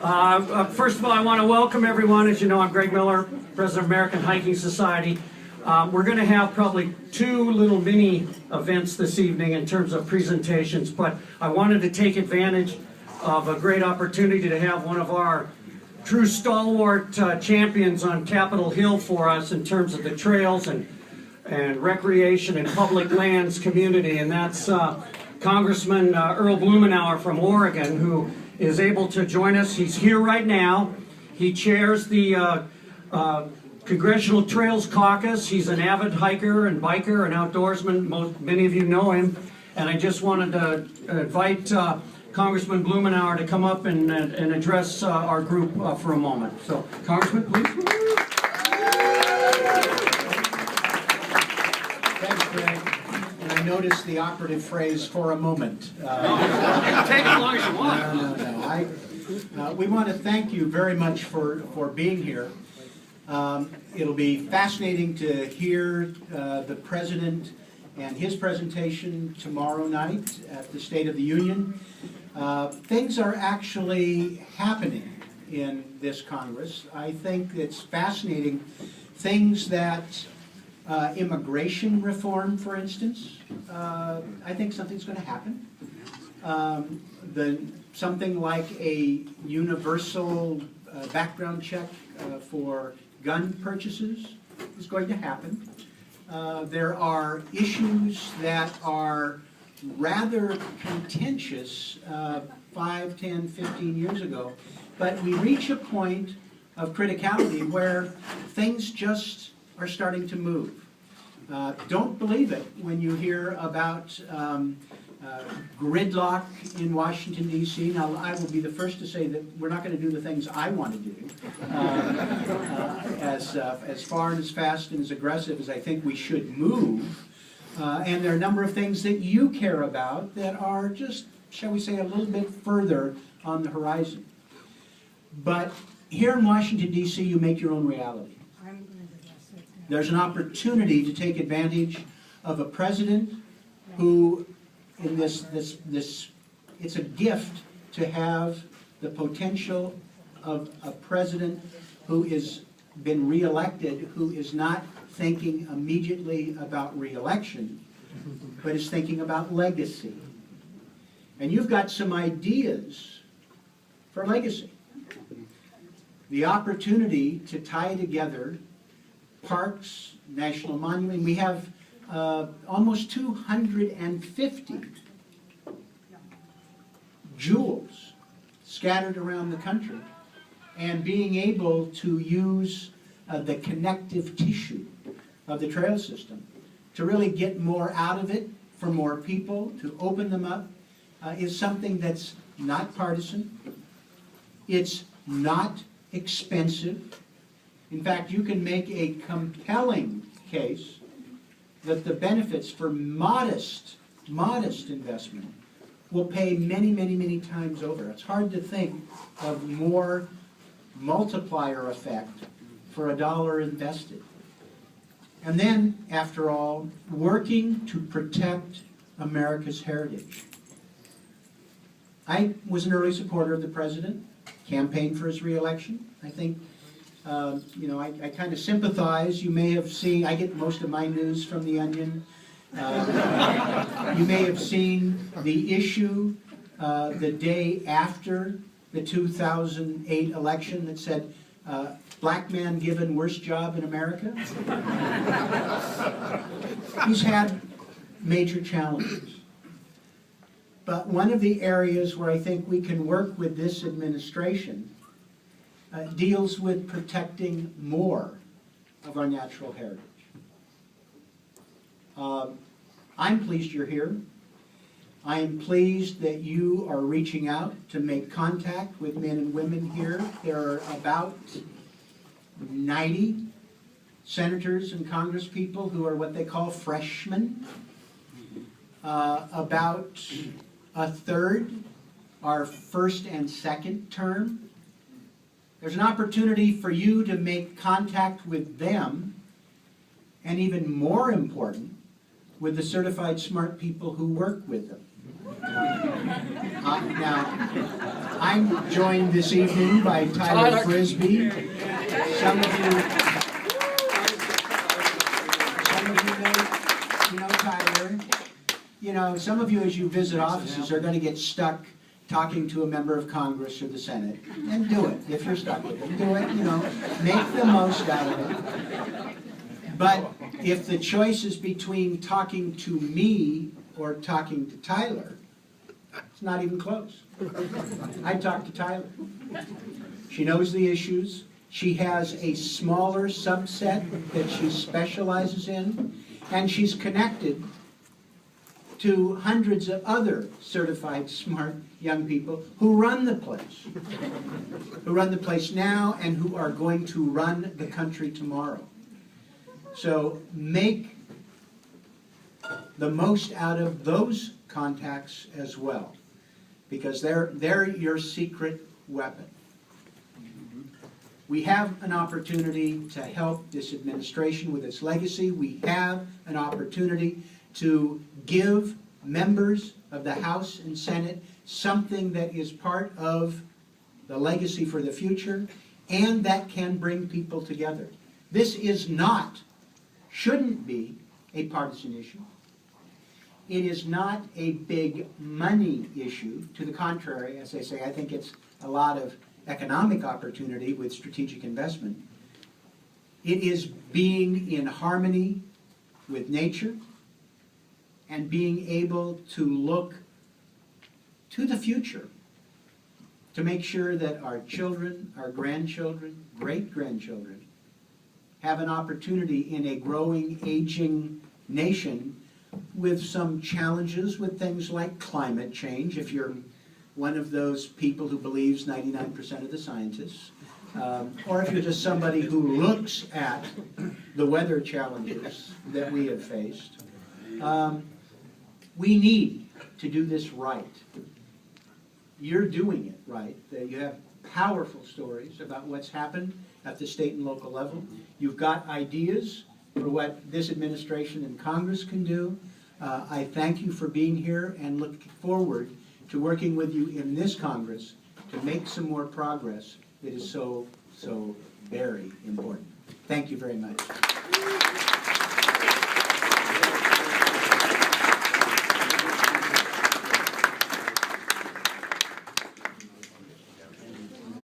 First of all, I want to welcome everyone. As you know, I'm Greg Miller, President of American Hiking Society. We're going to have probably two little mini events this evening in terms of presentations, but I wanted to take advantage of a great opportunity to have one of our true stalwart champions on Capitol Hill for us in terms of the trails and recreation and public lands community, and that's Congressman Earl Blumenauer from Oregon, who is able to join us. He's here right now. He chairs the Congressional Trails Caucus. He's an avid hiker and biker and outdoorsman. Many of you know him. And I just wanted to invite Congressman Blumenauer to come up and address our group for a moment. So, Congressman, please. Thanks, Greg. And I noticed the operative phrase, "for a moment." You can take it as long as you want. No. We want to thank you very much for being here. It'll be fascinating to hear the President and his presentation tomorrow night at the State of the Union. Things are actually happening in this Congress. I think it's fascinating. Things that immigration reform, for instance, I think something's going to happen. Something like a universal background check for gun purchases is going to happen. There are issues that are rather contentious 5, 10, 15 years ago, but we reach a point of criticality where things just are starting to move. Don't believe it when you hear about gridlock in Washington, D.C. Now, I will be the first to say that we're not going to do the things I want to do as far and as fast and as aggressive as I think we should move. And there are a number of things that you care about that are just, shall we say, a little bit further on the horizon. But here in Washington, D.C., you make your own reality. There's an opportunity to take advantage of a president who, in this, it's a gift to have the potential of a president who has been reelected, who is not thinking immediately about reelection, but is thinking about legacy. And you've got some ideas for legacy. The opportunity to tie together parks, national monuments. We have almost 250 jewels scattered around the country, and being able to use the connective tissue of the trail system to really get more out of it for more people, to open them up, is something that's not partisan. It's not expensive. In fact, you can make a compelling case that the benefits for modest investment will pay many, many, many times over. It's hard to think of more multiplier effect for a dollar invested. And then, after all, working to protect America's heritage. I was an early supporter of the president, campaigned for his reelection. I think I kind of sympathize. You may have seen, I get most of my news from The Onion. You may have seen the issue the day after the 2008 election that said, "Black man given worst job in America." He's had major challenges. But one of the areas where I think we can work with this administration deals with protecting more of our natural heritage. I'm pleased you're here. I am pleased that you are reaching out to make contact with men and women here. There are about 90 senators and congresspeople who are what they call freshmen. About a third are first and second term. There's an opportunity for you to make contact with them, and even more important, with the certified smart people who work with them. Now, I'm joined this evening by Tyler Frisbee. Some of you know Tyler. You know, some of you, as you visit offices, are going to get stuck talking to a member of Congress or the Senate. And do it. If you're stuck with them, do it. You know, make the most out of it. But if the choice is between talking to me or talking to Tyler, it's not even close. I talk to Tyler. She knows the issues. She has a smaller subset that she specializes in, and she's connected to hundreds of other certified smart young people who run the place now and who are going to run the country tomorrow. So make the most out of those contacts as well, because they're your secret weapon. We have an opportunity to help this administration with its legacy. We have an opportunity to give members of the House and Senate something that is part of the legacy for the future and that can bring people together. This is not, shouldn't be, a partisan issue. It is not a big money issue. To the contrary, as I say, I think it's a lot of economic opportunity with strategic investment. It is being in harmony with nature and being able to look to the future to make sure that our children, our grandchildren, great-grandchildren have an opportunity in a growing, aging nation with some challenges with things like climate change, if you're one of those people who believes 99% of the scientists, or if you're just somebody who looks at the weather challenges that we have faced. We need to do this right. You're doing it right. You have powerful stories about what's happened at the state and local level. You've got ideas for what this administration and Congress can do. I thank you for being here and look forward to working with you in this Congress to make some more progress that is so very important. Thank you very much.